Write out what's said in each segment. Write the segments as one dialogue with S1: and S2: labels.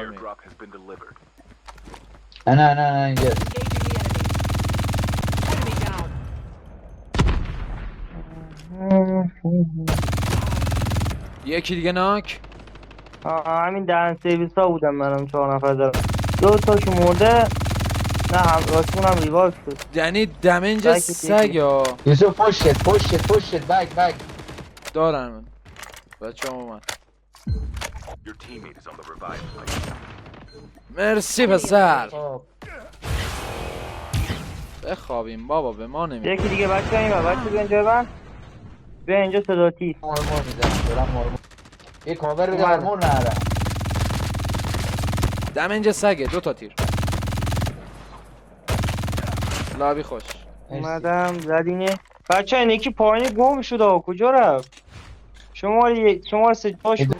S1: آرمین
S2: airdrop has been delivered.
S3: نه اینجا
S4: Enemy down.
S1: یکی دیگه ناک.
S5: همین دهن سرویس ها بودم منم 4 نفر دارم. 2 تاشو مرده. نه هم راستمون هم ریوایو شد.
S1: یعنی دمنج
S5: بک
S1: سگ یا
S3: یوسف پشت بک
S1: دارن. بچه هم اومد.
S2: Your teammate is on the revive flight.
S1: مرسی پسر.
S3: خب
S1: بخوابیم بابا به ما نمی.
S5: یکی دیگه بچه این بچه بیا اینجا من. بیا اینجا صداتی.
S3: مرمور میزنم دارم مرمور یه کاور بده مرمور نهارم
S1: دمنج سگه 2 تا تیر. لابی خوش.
S5: اومدم زدینه. بچه این یکی پایین گم شد کجا رفت؟ شماره 3 جاش بود.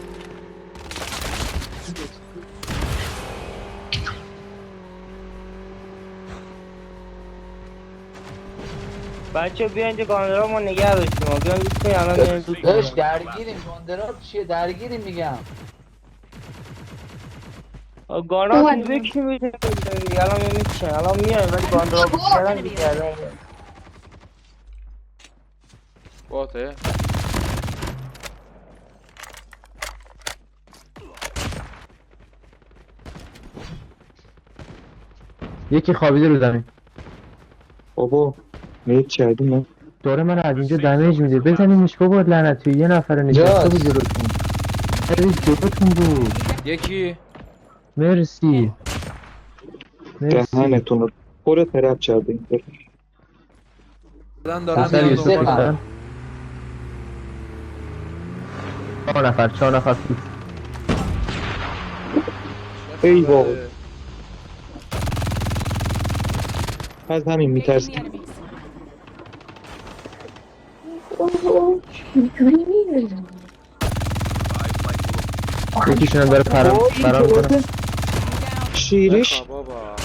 S5: بچه بیا اینجا کاندرا ما نگه داشتیم بیا لوت کنیم الان میریم لوت
S3: داش
S5: کنیم.
S3: درگیریم کاندراب چیه درگیریم میگم
S5: گانا تو بکشیم الان میمیشن الان میایم ولی کاندرا کردن دیگه الان
S1: باته.
S6: یکی خوابیده رو زمین
S7: بابا میت کردیم من
S6: داره من از اینجا دمیج میده بزنیمش بابا لعنتی یه نفر نشسته بود جلوتون جلوتون بود
S1: یکی
S6: مرسی
S7: دهنتون رو پر ترپ کردیم
S1: دارن
S3: پسر
S1: میان
S3: یوسف
S1: دنبال.
S3: هم.
S6: 4 نفر بود
S7: ای بابا. از همین
S4: Engaging the
S7: میترسیم
S4: enemies.
S6: یکیشون داره فرار میکنه
S7: شیرش
S1: بخواب بابا.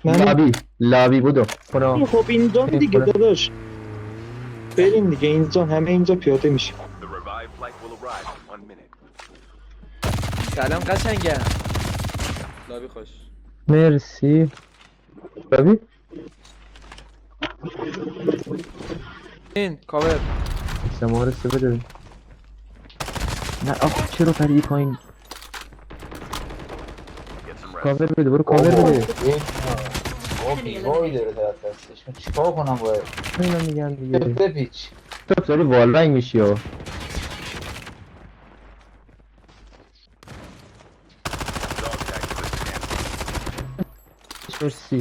S7: من
S6: لابی بودو برو
S7: خب اینجا دیگه داداش بریم دیگه اینجا همه اینجا پیاده میشیم
S2: The revive flight will arrive in 1 minute.
S1: سلام قشنگم. لابی خوش.
S6: مرسی لابی
S1: این کاور.
S6: شماره 3 بده نه آخ چرا پریدی پایین
S2: Get some rest.
S6: کاور بده برو کاور بده
S3: بابا بیوای داره طرف دستش من چیکار کنم باید
S6: اینا میگم دیگه
S3: بپیچ
S6: تو داری والرنگ میشی ها
S2: Dog tag to the scan.
S6: مرسی